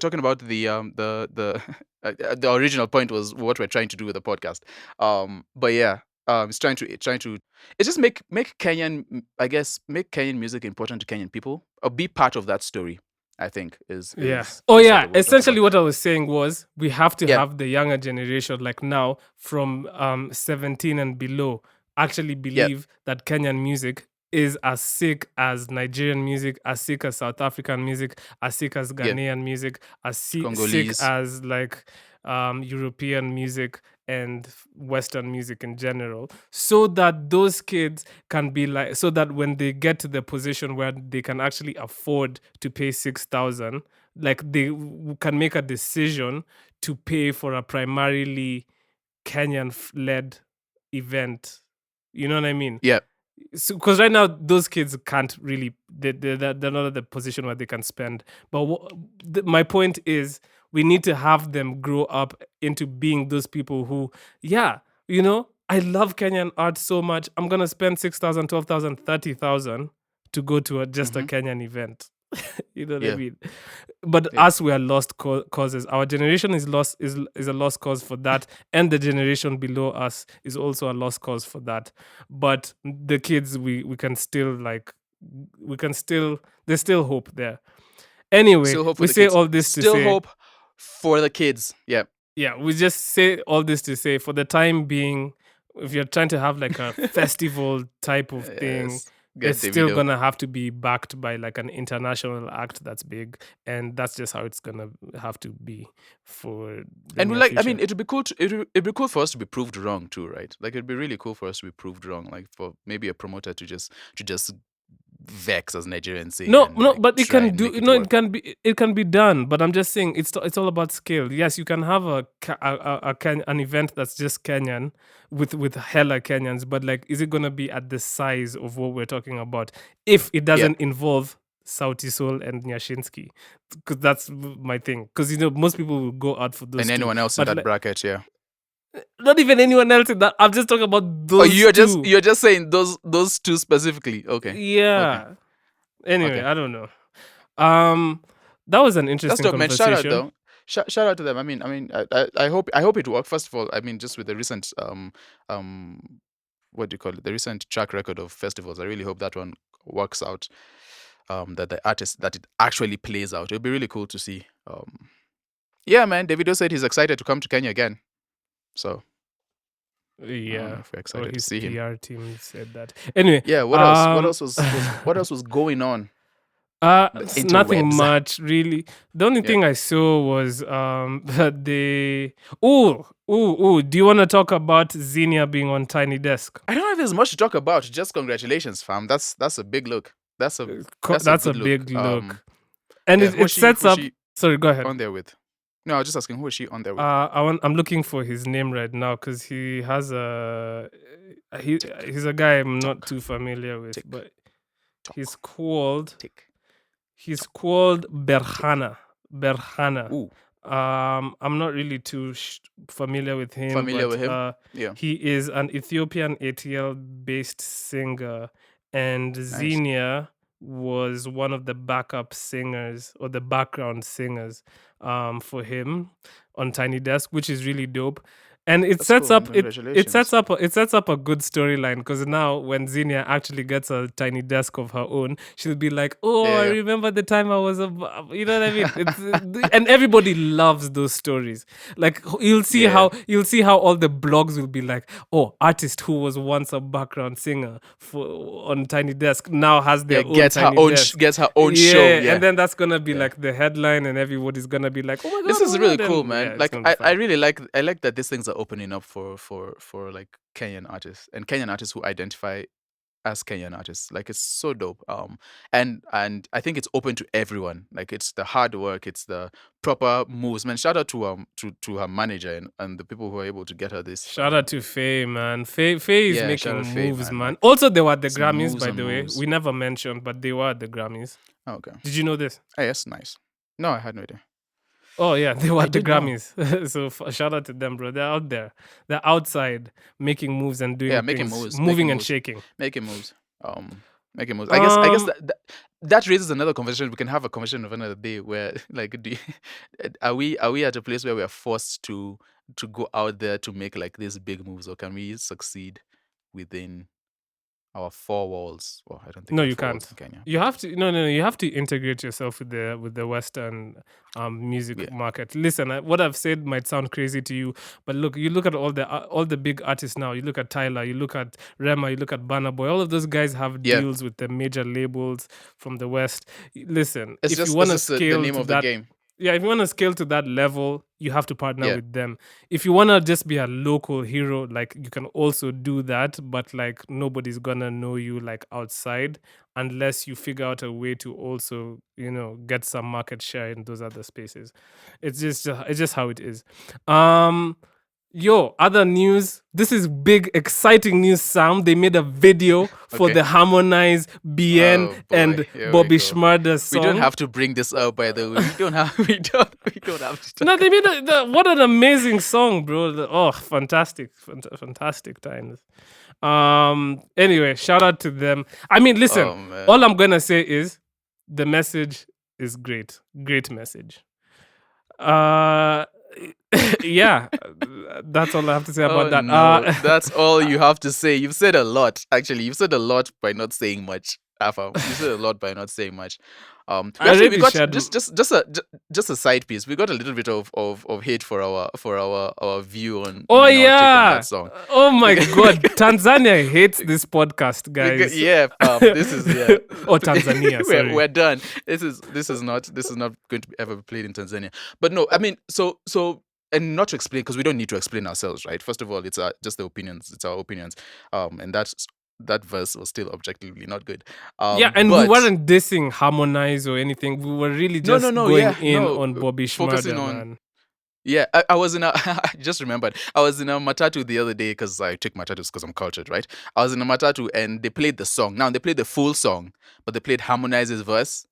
the original point was what we're trying to do with the podcast. But yeah. It's trying to it's just make Kenyan I guess make Kenyan music important to Kenyan people or be part of that story. I think Yeah. Oh, is sort yeah. of what we're talking Essentially, about. what I was saying was we have to Yeah, have the younger generation, like now, from 17 and below, actually yeah, believe that Kenyan music is as sick as Nigerian music, as sick as South African music, as sick as yeah. Ghanaian music, as sick Congolese. as like European music and Western music in general, so that those kids can be like, so that when they get to the position where they can actually afford to pay 6,000, like they can make a decision to pay for a primarily Kenyan led event. You know what I mean? Yeah. So because right now those kids can't really, they're not at the position where they can spend. But my point is, we need to have them grow up into being those people who, yeah, I love Kenyan art so much, I'm gonna spend 6,000, 12,000, 30,000 to go to just a Mm-hmm. Kenyan event. You know what I Yeah. mean? But Yeah. us, we are lost causes. Our generation is lost, is a lost cause for that, and the generation below us is also a lost cause for that. But the kids, we can still, like, we can still, there's still hope there. Anyway, Still hope for we the say kids. all this to Still say, hope for the kids. Yeah. yeah, we just say all this to say, for the time being, if you're trying to have like a festival type of thing, Yes. Get it's still davido. gonna have to be backed by like an international act that's big, and that's just how it's gonna have to be for the And we near like. I future. mean, it would be cool. It'd be cool for us to be proved wrong too, right? Like it'd be really cool for us to be proved wrong. Like for maybe a promoter to just vex, as Nigerians say, No, and no, like but it try can and do. make it It work. can be. It can be done. But I'm just saying, it's all about scale. Yes, you can have an event that's just Kenyan with hella Kenyans, but like, is it gonna be at the size of what we're talking about if it Yeah. doesn't involve Sauti Sol and Nyashinsky? Because that's my thing. Because most people will go out for those And two, anyone else in but that like, bracket, yeah. not even anyone else in that. I'm just talking about Oh, those two. you're just saying those two specifically. Okay. Okay. Yeah. Anyway, Okay. I don't know. Um, that was an That's interesting dope, man. Shout out conversation. though. Shout out to them. I hope it worked. First of all, I mean, just with the recent what do you call it? The recent track record of festivals. I really hope that one works out. That the artist that it actually plays out. It'll be really cool to see. Yeah, man. Davido said he's excited to come to Kenya again. So I don't know Yeah, if we're or excited to his see him. PR team said that. Anyway, Yeah. What else? What else was going on? The it's nothing interwebs. much really. The only Yeah. thing I saw was that they. Oh, do you want to talk about Xenia being on Tiny Desk? I don't know if there's much to talk about. Just congratulations, fam. That's a big look. That's a That's a good look. big look, and Yeah. it sets Who's up. she Sorry, go ahead. on there with? No, I was just asking who is she on there with? I'm looking for his name right now because he has he's a guy I'm not Talk, too familiar with, tick, but he's talk, called tick, he's talk, called tick. Berhana. Berhana. Ooh, I'm not really too familiar with him, familiar but with him? Yeah, he is an Ethiopian ATL based singer, and nice. Xenia was one of the backup singers or the background singers for him on Tiny Desk, which is really dope. And it That's sets cool, man. up Congratulations. it sets up a good storyline, because now when Xenia actually gets a tiny desk of her own, she'll be like, "Oh, I Yeah, remember the time I was you know what I mean?" yeah. It's and everybody loves those stories. Like, Yeah. you'll see how all the blogs will be like, "Oh, artist who was once a background singer for on Tiny Desk now has Yeah, their own Tiny Desk." gets her own show. Yeah, and Yeah. then that's gonna be Yeah. like the headline, and everybody's gonna be like, "Oh my This god, oh is my really god!" cool, And yeah, man. it's Like gonna be I fun. really I like that these things are opening up for like Kenyan artists and Kenyan artists who identify as Kenyan artists. Like it's so dope. And I think it's open to everyone. Like it's the hard work, it's the proper moves. Man, shout out to her manager and the people who are able to get her this. Shout out to Faye, man. Faye is Yeah, shout out making Faye, moves, man. man. Like Also, they were at the it's Grammys, moves by on the way. moves. We never mentioned, but they were at the Grammys. Oh, okay. Did you know this? Oh, yes, nice. No, I had no idea. Oh yeah, they were I at the didn't know. Grammys. So shout out to them, bro. They're out there. They're outside making moves and Yeah, doing making things, moves, making moving and moves, shaking. making moves. Making moves. I guess Um, that raises another conversation. We can have a conversation of another day where like are we at a place where we are forced to go out there to make like these big moves, or can we succeed within our four walls. Well, I don't think No, there are you four walls can't. in Kenya. You have to no. You have to integrate yourself with the Western music Yeah. market. Listen, what I've said might sound crazy to you, but look, you look at all the big artists now. You look at Tyler, you look at Rema, you look at Burna Boy. All of those guys have Yeah. deals with the major labels from the West. Listen, It's if you just want to the scale name to of the that, game. yeah, if you want to scale to that level, you have to partner Yeah. with them. If you want to just be a local hero, like you can also do that, but like nobody's gonna know you like outside unless you figure out a way to also, get some market share in those other spaces. It's just how it is. Yo, other news. This is big, exciting news, Sam. They made a video for Okay. the Harmonize, BN, Oh boy, and here we Bobby go. Schmurda We don't song. have to bring this up, by the way. We don't have. We don't have to. Talk No, they made what an amazing song, bro. Fantastic, fantastic times. Anyway, shout out to them. I mean, listen, Oh man. all I'm gonna say is the message is great. Great message. Yeah, that's all I have to say about Oh that. no, that's all you have to say. You've said a lot. Actually, you've said a lot by not saying much. Alpha, you said a lot by not saying much. I We already got shared. just a side piece. We got a little bit of hate for our view on Oh and our take on yeah! that song. Oh my god! Tanzania hates this podcast, guys. Yeah, this is yeah. Oh, Tanzania. Sorry. we're done. This is not going to be ever played in Tanzania. But no, I mean, and not to explain, because we don't need to explain ourselves, right? First of all, it's just the opinions. It's our opinions. And that verse was still objectively not good. Yeah, and we but weren't dissing Harmonize or anything. We were really no, just no, going yeah, in no, on Bobby focusing Schmurda, on. man. Yeah, I was in a. I just remembered. I was in a matatu the other day because I take matatus because I'm cultured, right? I was in a matatu and they played the song. Now they played the full song, but they played Harmonize's verse.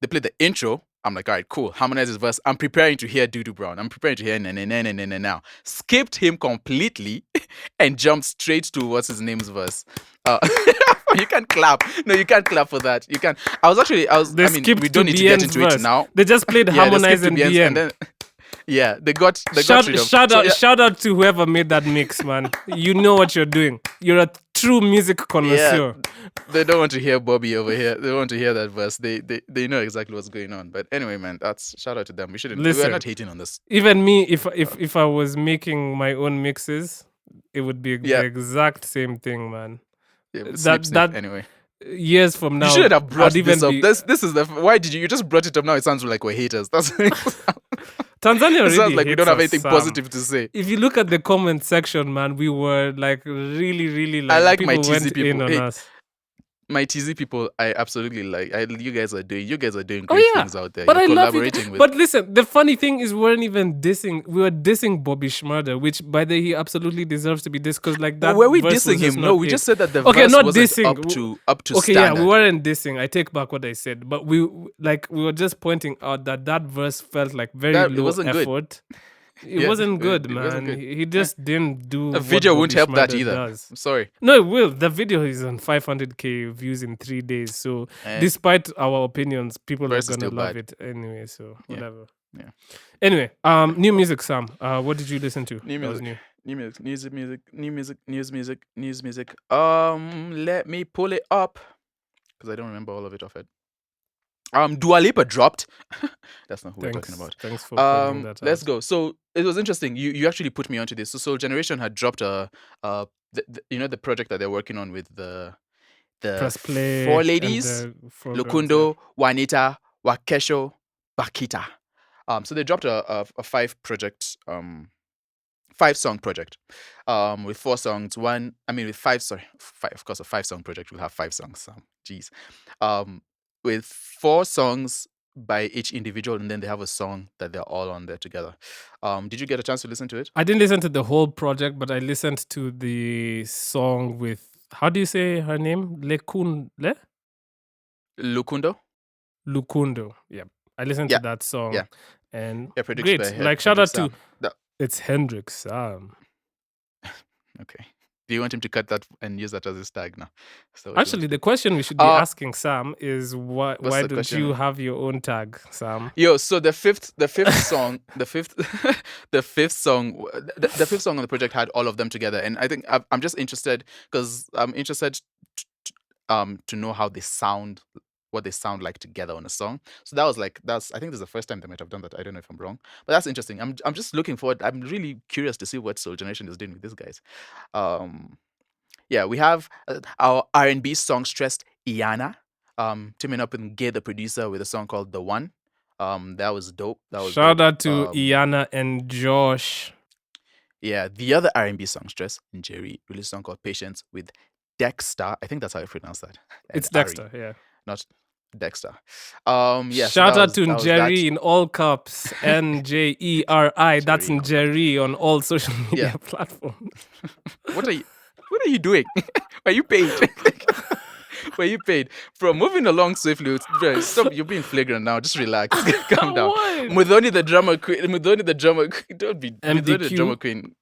They played the intro. I'm like, all right, cool. Harmonize's verse. I'm preparing to hear Dudu Brown. I'm preparing to hear na now. Skipped him completely and jumped straight to what's his name's verse. You can't clap. No, you can't clap for that. You can't. They skipped we don't to need to get BN's into verse. it now. They just played Yeah, they Harmonize skipped and to BN's BN. and then yeah, they got rid of. Shout out to whoever made that mix, man. You know what you're doing. You're a true music connoisseur. They don't want to hear Bobby over here. They want to hear that verse. They know exactly what's going on. But anyway, man, that's shout out to them. We're not hating on this. Even me, if I was making my own mixes, it would be the exact same thing, man. Yeah, snip, anyway. Years from now, you shouldn't have brought this up. Be... This is the. Why did you just brought it up now? It sounds like we're haters. That's. Tanzania already it sounds like we don't have anything Sam. positive to say. If you look at the comment section, man, we were like really, really like. I like people my TZ went people. In on us. My TZ people, I absolutely like. You guys are doing great things out there. But You're I collaborating love it. with. But listen, the funny thing is, we weren't even dissing. We were dissing Bobby Schmurda, which by the way, he absolutely deserves to be dissed because like that. Were we verse dissing him? No, we just said that the verse not wasn't dissing. up to okay, standard. yeah, we weren't dissing. I take back what I said, but we were just pointing out that verse felt like very low effort. It wasn't good, man. Wasn't good. He just didn't do. The video won't help that either. Does. I'm sorry. No, it will. The video is on 500k views in 3 days. So, despite our opinions, people are gonna love it anyway. So, whatever. Yeah. Anyway, new music, Sam. What did you listen to? New music. News music. Let me pull it up because I don't remember all of it off it. Dua Lipa dropped. That's not who we're talking about. Thanks for pointing that out. Let's go. So it was interesting. You actually put me onto this. So Soul Generation had dropped the project that they're working on with the Press Play four ladies, Lukundo, Juanita, Wakesho, Bakita. So they dropped a 5-song project with 4 songs. With 5. Sorry, 5. Of course, a 5-song project will have 5 songs. Jeez. With 4 songs by each individual, and then they have a song that they're all on there together. Did you get a chance to listen to it? I didn't listen to the whole project, but I listened to the song with, how do you say her name? Lukundo? Lukundo. Yeah. I listened to that song. Yeah. And great. Like, shout out to it's Hendrix. Okay. Do you want him to cut that and use that as his tag now? So what you want Actually, to the do? question we should be asking Sam is What's why the don't you question? have your own tag, Sam? Yo, so the fifth song, the fifth, the fifth song, the fifth song on the project had all of them together, and I think I'm just interested because I'm interested to know how they sound, what they sound like together on a song. So that was like I think this is the first time they might have done that. I don't know if I'm wrong, but that's interesting. I'm just looking forward. I'm really curious to see what Soul Generation is doing with these guys. Um, yeah, we have our R&B songstress Iana, teaming up with Gay the producer with a song called "The One." That was dope. That was Shout dope. out to Iana and Josh. Yeah, the other R&B songstress, Jerry, released a song called "Patience" with Dexter. I think that's how you pronounce that. And It's Ari, Dexter, yeah. not Dexter. Yeah, so Shout out to that was that. Njeri in all caps. Njeri. That's Jerry, Njeri on all social media yeah. platforms. What are you doing? Are you paid? Were you paid? Bro, moving along swiftly. Bro, stop. You're being flagrant now. Just relax. Calm down. What? Mudhoni the drama queen. Mudhoni the drama queen. Don't be Mudhoni the drama MDQ. queen.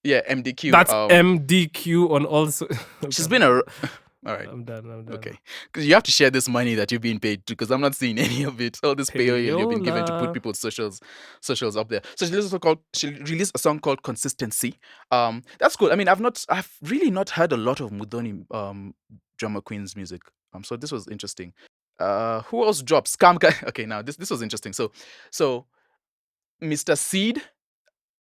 Yeah, MDQ. That's MDQ on all. She's been a. All right. I'm done. Okay. Because you have to share this money that you're being paid to. Because I'm not seeing any of it. All this payola you've been given to put Payola. people's socials up there. So she released a song called Consistency. That's cool. I mean, I've really not heard a lot of Mudhoni drama queen's music. So this was interesting. Who else dropped? Okay, now this was interesting. So Mr. Seed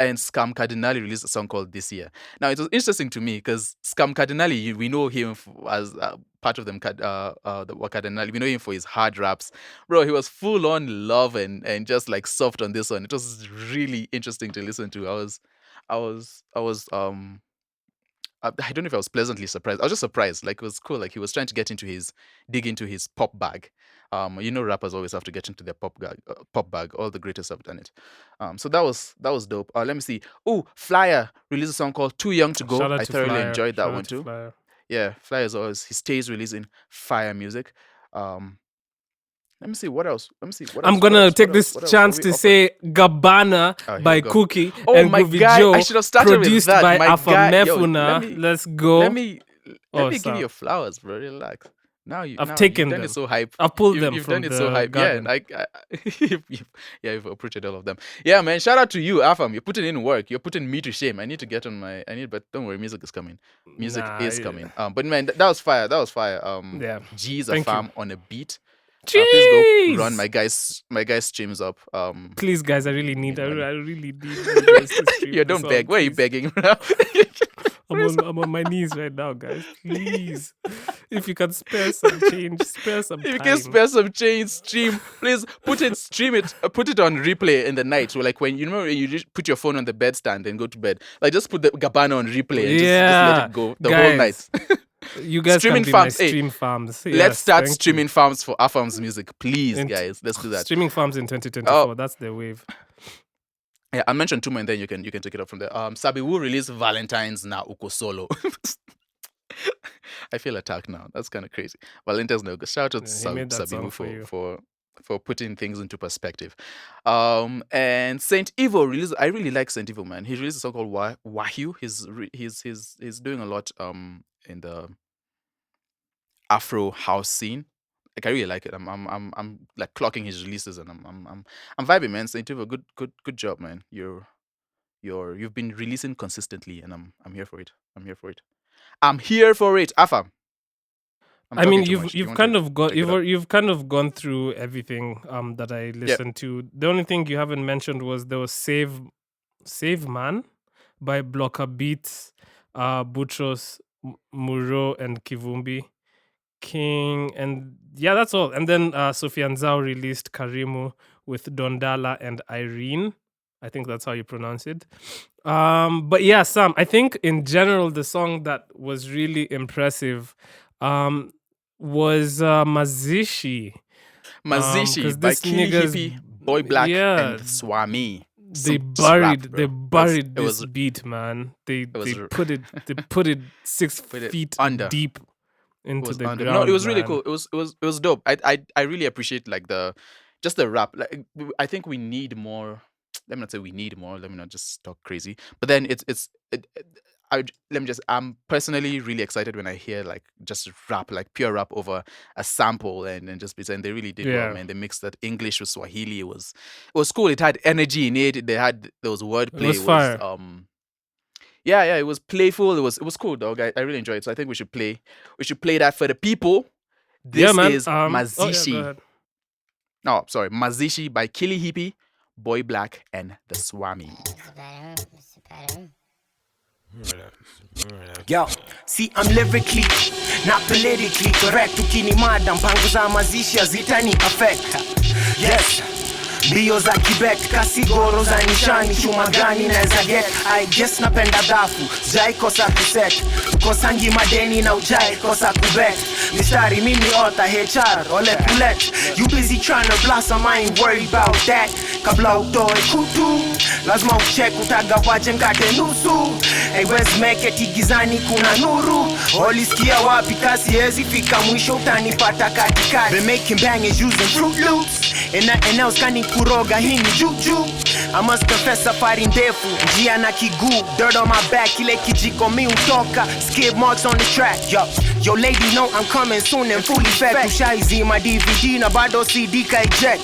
and Scam Cardinali released a song called This Year. Now it was interesting to me because Scam Cardinali, we know him as part of them, the Cardinali. We know him for his hard raps, bro. He was full on love and just like soft on this one. It was really interesting to listen to. I don't know if I was pleasantly surprised. I was just surprised. Like it was cool. Like he was trying to dig into his pop bag. Rappers always have to get into their pop bag. All the greatest have done it. So that was dope. Let me see. Oh, Flyer released a song called "Too Young to Go." Shout out I to thoroughly Flyer. enjoyed that Shout one out to too. Flyer. Yeah, Flyer is always he stays releasing fire music. Let me see what else. I'm gonna take this chance to say Gabbana by Cookie and my Groovy guy, Joe, I should have started with produced that. by My guy, yo, Afamefuna. Let's go. let me Oh, give you sorry. your flowers, bro. Relax. I've You've taken done them. it so hype. I've pulled them You've from done it so the hype. garden. Yeah, you've approached all of them. Yeah, man. Shout out to you, Afam. You're putting in work. You're putting me to shame. I need to get on my. But don't worry, music is coming. Music is coming. But man, that was fire. That was fire. Yeah. G's a Thank farm you. on a beat. Please go run Jeez! my guys streams up. Please, guys, I really need need. I money. really need you guys to stream Yeah, the don't song, beg. Why are you please. begging? I'm on my knees right now, guys. Please, if you can spare some change, spare some time. If you can spare some change, stream. Please stream it, put it on replay in the night. So like when you just put your phone on the bedstand and go to bed, like just put the Gabbana on replay and just let it go the whole night. You guys Streaming can be farms. my stream farms. Let's Yes, start thank streaming you. farms for Afam's music, please, guys. Let's do that. Streaming farms in 2024. That's the wave. Yeah, I mentioned two more, and then you can take it up from there. Sabiwu released Valentine's na Uko Solo. I feel attacked now. That's kind of crazy. Valentine's na Uko. Shout out to Sabiwu for putting things into perspective. And Saint Evo released. I really like Saint Evo, man. He released a song called Wahyu. He's doing a lot in the Afro house scene. Like I really like it. I'm like clocking his releases and I'm vibing, man. Saint Evo, good job, man. You've been releasing consistently, and I'm here for it. I'm here for it. Afam. I mean, you've kind of gone through everything that I listened to. The only thing you haven't mentioned was there was Save Man by Blocker Beats, Butchos, Muro, and Kivumbi King, and yeah, that's all. And then Sofian Zhao released Karimu with Dondala and Irene. I think that's how you pronounce it. But yeah, Sam, I think in general the song that was really impressive was Mazishi. Mazishi by KillieHippie, BoiBlacc, and Swamiii. They buried this beat, man. They put it 6 feet under. deep into the ground. No, it was really cool. It was dope. I really appreciate like the rap. Like I think we need more. Let me not say we need more. Let me not just talk crazy. But then let me just. I'm personally really excited when I hear like just rap, like pure rap over a sample, and just be saying they really did well, Yeah, man. They mixed that English with Swahili. It was cool. It had energy in it. There was it wordplay. was It was fire. yeah, it was playful. It was cool, dog. I really enjoyed it. So I think we should play that for the people. Yeah, This man. is Oh yeah, go Mazishi. ahead. No, sorry, Mazishi by KillieHippie, BoiBlacc, and the Swamiii. Yo, see I'm lyrically, not politically correct. Ukinimada mpango za mazishi hazitani affect. Yes, mbio za kibet, kasi goro za nishani, chuma gani naeza get. I guess napenda dafu, sijai kosa kuset, kosangi madeni na ujai kosa kubet. Mistari mimi ota HR, ole pulet. You busy trying to blossom, I ain't worried about that. Kabla utoe kutu, lazima ucheck utagawaje mkate nusu. Hey, wezi meke tigizani kuna nuru. Olisikia wapi kasi hezi fika mwisho utanipata katikati. Been making bangers using Fruit Loops, and nothing else kani kuroga hii ni juju. I must confess safari ndefu, njia na kiguu. Dirt on my back, ile kijiko mi utoka. Skid marks on the track, yo lady know I'm coming soon and fully fed. Tushaizi my DVD na bado CD ka eject.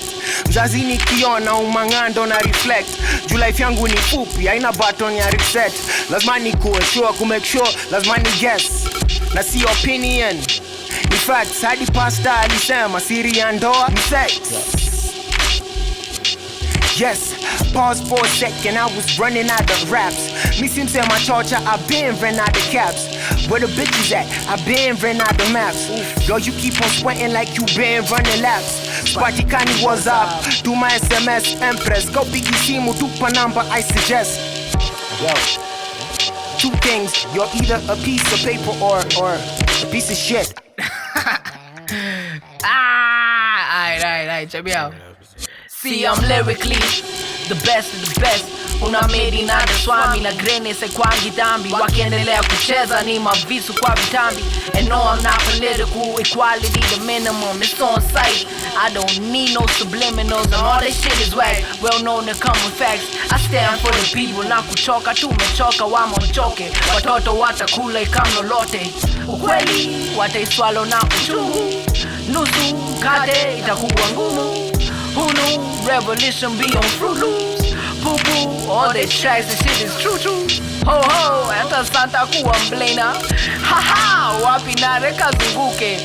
Mzazi nikiona umangando na reflect. Juu life yangu ni fupi, haina button ya reset. Lazima ni sure, kumake sure, lazima ni guess. Na si opinion, in fact, hadi pasta alisema siri ya ndoa ni sex. Yes, pause for a second, I was running out of raps. Me seems say my torture, I been ran out of caps. Where the bitches at? I been ran out of maps. Girl, you keep on sweating like you been running laps. Squatty Kani was up, do my SMS Empress. Go biggie simu, tupa number, I suggest. Yo, two things, you're either a piece of paper or a piece of shit. Alright, check me out. See, I'm lyrically the best of the best. Una made na the Swami na grene se kwangi dambi. Wakiendelea kucheza ni mavisu kwa vitambi. And no, I'm not political, equality the minimum, it's on sight. I don't need no subliminals and all that shit is whack. Well known to common facts, I stand for the people. Na kuchoka tumechoka wamonchoke. Watoto watakula ikam lolote. Ukweli wataiswalo na uchungu. Nusu kate itakuwa ngumu. Who knew revolution be on Fruit Loops? Boo boo, all they tracks, the shit is true. Ho ho, enter Santa kuwa mblena. Ha ha, wapi nare kazunguke.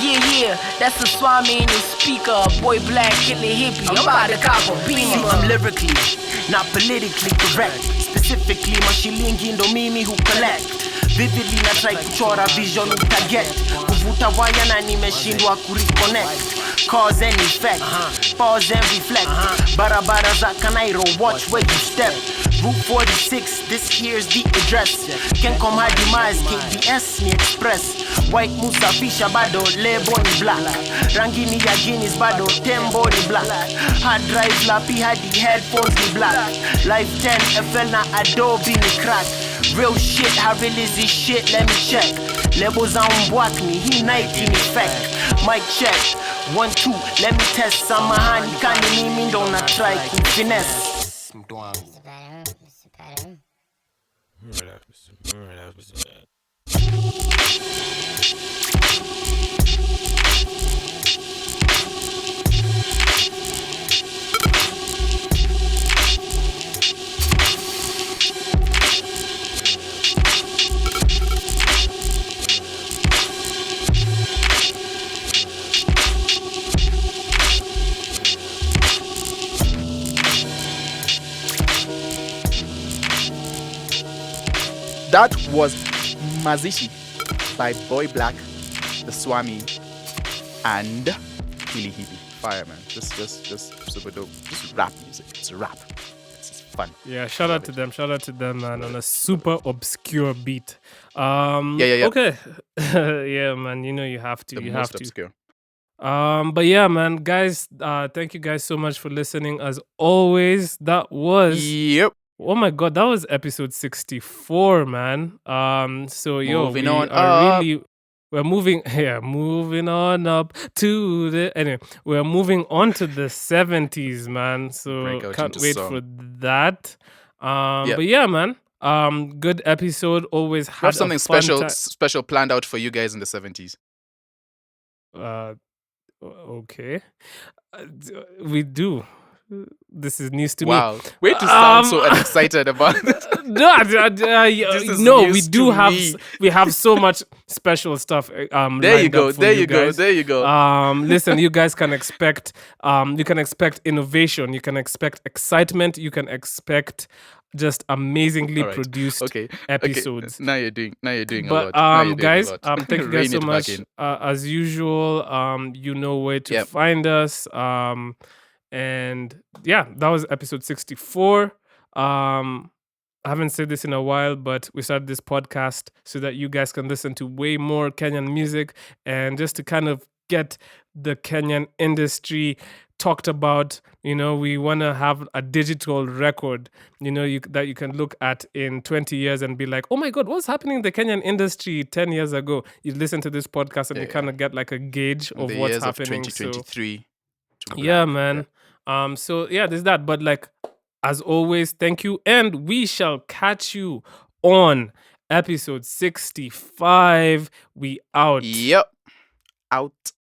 Yeah, that's the Swami in your speaker. BoiBlacc, KillieHippie, I'm about to cop a beam. I'm lyrically, not politically correct. Specifically, mashilingi ndo mimi who collect. Vividly na try kuchora vision utaget. Kuvuta waya na nimeshindwa kureconnect. Cause and effect, pause and reflect. Barabara za Kanairo, watch where you step. Route 46, this here's the address. Can come Harmonize, KBS ni express. White Musafisha bado lebo ni black. Rangi ni ya Guinness bado tembo ni black. Hard drive lapi hadi headphones ni black. Life 10 FL na Adobe ni crack. Real shit, how real is this shit? Let me check. Labels on block me, he night in effect. Mic check, 1, 2, let me test. Samahani kani mimi ndo na try ku finesse. That was Mazishi by BoiBlacc, the Swamiii, and KillieHippie. Fire, man. Just super dope. Just rap music. It's rap. It's fun. Yeah, shout out to them. Shout out to them, man, on a super obscure beat. Yeah. Okay. Yeah, man, you know you have to. The You most have to. obscure. But yeah, man, guys, thank you guys so much for listening. As always, that was Yep. oh my god, that was episode 64, man. So yo, Moving we on are up. really we're moving moving on up to the anyway, we're moving on to the 70s, man. So Break out can't into wait song. for that. Yep. But yeah, man. Good episode. Always We have had a something fun special planned out for you guys in the 70s. Okay. We do. This is news to me. Wow. Way to sound so excited about it. is No, we news do to have me. we have so much special stuff. There you lined go. up for There you you go. guys. There you go. Listen, you guys can expect innovation, you can expect excitement, you can expect just amazingly All right. produced Okay. episodes. Okay. Now you're doing a But lot. Now you're doing guys, a lot. thank you guys Rein so it back much. in. As usual, you know where to Yep. find us. And yeah, that was episode 64. I haven't said this in a while, but we started this podcast so that you guys can listen to way more Kenyan music and just to kind of get the Kenyan industry talked about. You know, we want to have a digital record, you know, that you can look at in 20 years and be like, oh my God, what's happening in the Kenyan industry 10 years ago? You listen to this podcast and you kind of get like a gauge of the what's years happening. of 2023. Yeah, man. So yeah, there's that. But like, as always, thank you. And we shall catch you on episode 65. We out. Yep. Out.